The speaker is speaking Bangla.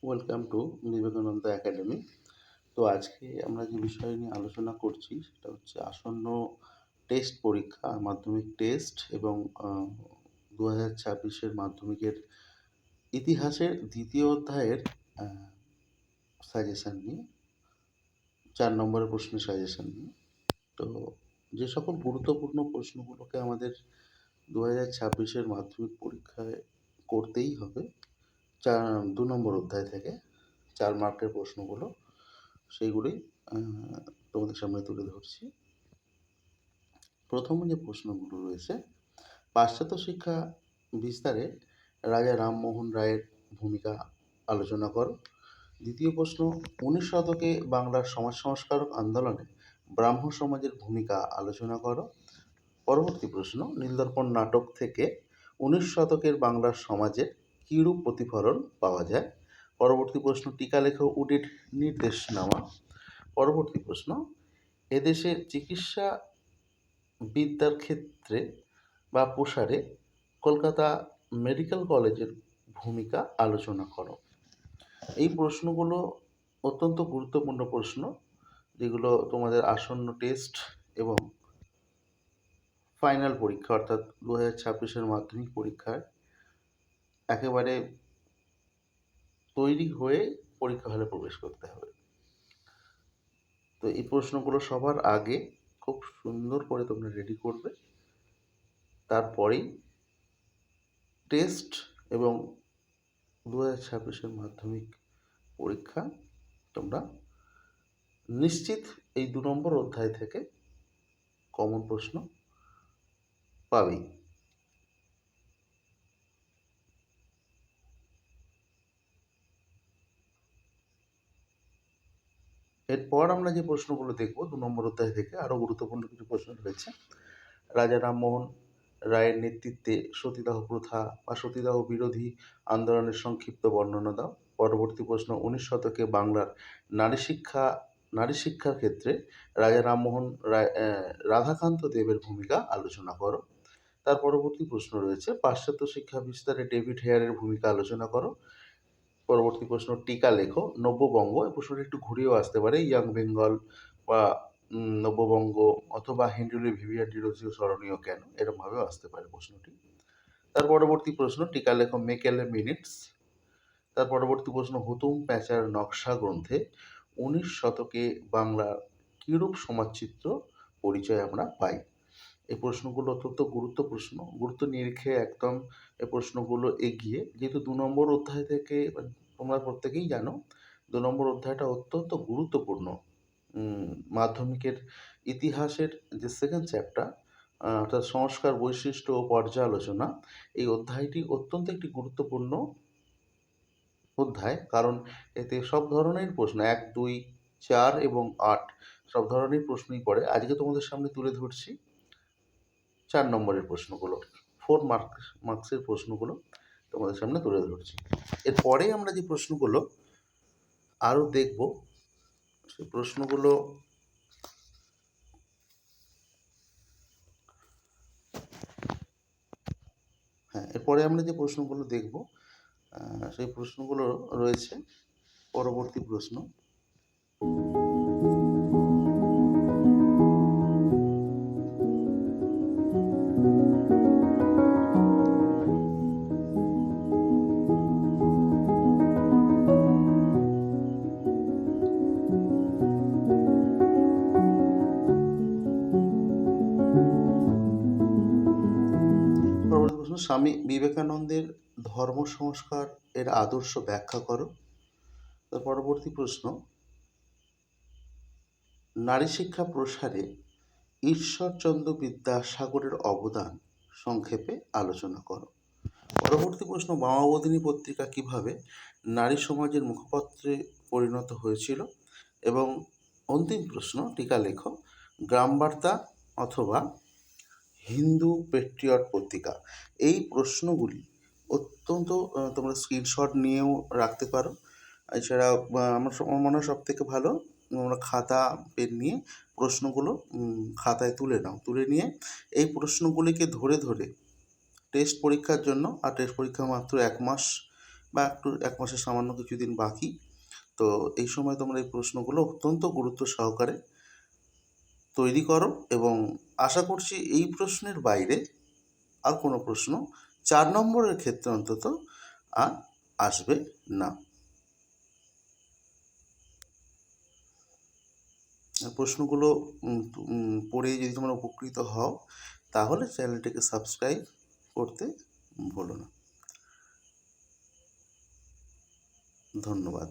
Welcome to Vivekananda academy. তো আজকে আমরা যে বিষয় নিয়ে আলোচনা করছি সেটা হচ্ছে আসন্ন টেস্ট পরীক্ষা, মাধ্যমিক টেস্ট এবং 2026-এর মাধ্যমিকের ইতিহাসের দ্বিতীয় অধ্যায়ের সাজেশন নিয়ে, 4 নম্বরের প্রশ্নের সাজেশন নিয়ে। তো যে সকল গুরুত্বপূর্ণ প্রশ্নগুলোকে আমাদের 2026-এর মাধ্যমিক পরীক্ষায় করতেই হবে, 2 নম্বর অধ্যায় থেকে 4 মার্কের প্রশ্নগুলো, সেইগুলোই তোমাদের সামনে তুলে ধরছি। প্রথম যে প্রশ্নগুলো রয়েছে, পাশ্চাত্য শিক্ষা বিস্তারে রাজা রামমোহন রায়ের ভূমিকা আলোচনা করো। দ্বিতীয় প্রশ্ন, 19 শতকে বাংলার সমাজ সংস্কারক আন্দোলনে ব্রাহ্ম সমাজের ভূমিকা আলোচনা করো। পরবর্তী প্রশ্ন, নীলদর্পণ নাটক থেকে 19 শতকের বাংলার সমাজের কীরূপ প্রতিফলন পাওয়া যায়। পরবর্তী প্রশ্ন, টিকা লেখো উডির নির্দেশনামা। পরবর্তী প্রশ্ন, এদেশে চিকিৎসা বিদ্যার ক্ষেত্রে বা প্রসারে কলকাতা মেডিকেল কলেজের ভূমিকা আলোচনা করো। এই প্রশ্নগুলো অত্যন্ত গুরুত্বপূর্ণ প্রশ্ন, যেগুলো তোমাদের আসন্ন টেস্ট এবং ফাইনাল পরীক্ষা অর্থাৎ 2026-এর মাধ্যমিক পরীক্ষায় একেবারে তৈরি হয়ে পরীক্ষা হলে প্রবেশ করতে হবে। তো এই প্রশ্নগুলো সবার আগে খুব সুন্দর করে তোমরা রেডি করবে, তারপরেই টেস্ট এবং 2026-এর মাধ্যমিক পরীক্ষা তোমরা নিশ্চিত এই 2 নম্বর অধ্যায় থেকে কমন প্রশ্ন পাবেই। এরপর আমরা যে প্রশ্নগুলো দেখব 2 নম্বর অধ্যায় থেকে, আরও গুরুত্বপূর্ণ কিছু প্রশ্ন রয়েছে। রাজা রামমোহন রায়ের নেতৃত্বে সতীদাহ প্রথা বা সতীদাহ বিরোধী আন্দোলনের সংক্ষিপ্ত বর্ণনা দাও। পরবর্তী প্রশ্ন, 19 শতকে বাংলার নারী শিক্ষার ক্ষেত্রে রাজা রামমোহন রায় রাধাকান্ত দেবের ভূমিকা আলোচনা করো। তার পরবর্তী প্রশ্ন রয়েছে, পাশ্চাত্য শিক্ষা বিস্তারে ডেভিড হেয়ারের ভূমিকা আলোচনা করো। পরবর্তী প্রশ্ন, টিকা লেখো নব্যবঙ্গ। এই প্রশ্নটা একটু ঘুরিয়েও আসতে পারে, ইয়াং বেঙ্গল বা নব্যবঙ্গ অথবা হেনরি ভিভিয়ান ডিরোজিও স্মরণীয় কেন, এরকমভাবেও আসতে পারে প্রশ্নটি। তার পরবর্তী প্রশ্ন, টিকা লেখো মেকেলে মিনিটস। তার পরবর্তী প্রশ্ন, হুতুম প্যাঁচার নকশা গ্রন্থে 19 শতকে বাংলার কিরূপ সমাজচিত্র পরিচয় আমরা পাই। এই প্রশ্নগুলো অত্যন্ত গুরুত্ব নিরিখে একদম এই প্রশ্নগুলো এগিয়ে, যেহেতু 2 নম্বর অধ্যায় থেকে তোমরা প্রত্যেকেই জানো 2 নম্বর অধ্যায়টা অত্যন্ত গুরুত্বপূর্ণ। মাধ্যমিকের ইতিহাসের যে সেকেন্ড চ্যাপ্টার অর্থাৎ সংস্কার বৈশিষ্ট্য ও পর্যালোচনা, এই অধ্যায়টি অত্যন্ত একটি গুরুত্বপূর্ণ অধ্যায়, কারণ এতে সব ধরনের প্রশ্ন 1, 2, 4 এবং 8 সব ধরনের প্রশ্নই পড়ে। আজকে তোমাদের সামনে তুলে ধরছি 4 নম্বরের প্রশ্নগুলো, 4 মার্কসের প্রশ্নগুলো তোমাদের সামনে তুলে ধরছি। এরপরে আমরা যে প্রশ্নগুলো আরও দেখব, সেই প্রশ্নগুলো এরপরে আমরা যে প্রশ্নগুলো দেখব সেই প্রশ্নগুলো রয়েছে পরবর্তী প্রশ্ন। পরবর্তী প্রশ্ন, স্বামী বিবেকানন্দের ধর্ম সংস্কার এর আদর্শ ব্যাখ্যা করো। তার পরবর্তী প্রশ্ন, নারী শিক্ষা প্রসারে ঈশ্বরচন্দ্র বিদ্যাসাগরের অবদান সংক্ষেপে আলোচনা করো। পরবর্তী প্রশ্ন, বামাবোধিনী পত্রিকা কিভাবে নারী সমাজের মুখপত্রে পরিণত হয়েছিল। এবং অন্তিম প্রশ্ন, টিকা লেখো গ্রামবার্তা অথবা হিন্দু পেট্রিয়ট পত্রিকা। এই প্রশ্নগুলি অত্যন্ত তোমরা স্ক্রিনশট নিয়েও রাখতে পারো। এছাড়া আমার মনে হয় সবথেকে ভালো তোমরা খাতা পেন নিয়ে প্রশ্নগুলো খাতায় তুলে নাও, তুলে নিয়ে এই প্রশ্নগুলিকে ধরে ধরে টেস্ট পরীক্ষার জন্য, আর টেস্ট পরীক্ষা মাত্র 1 মাস বা একটু 1 মাসের সামান্য কিছুদিন বাকি। তো এই সময় তোমরা এই প্রশ্নগুলো অত্যন্ত গুরুত্ব সহকারে তৈরি করো এবং আশা করছি এই প্রশ্নের বাইরে আর কোনো প্রশ্ন 4 নম্বরের ক্ষেত্রে অন্তত আর আসবে না। প্রশ্নগুলো পড়ে যদি তোমরা উপকৃত হও তাহলে চ্যানেলটিকে সাবস্ক্রাইব করতে ভুলো না। ধন্যবাদ।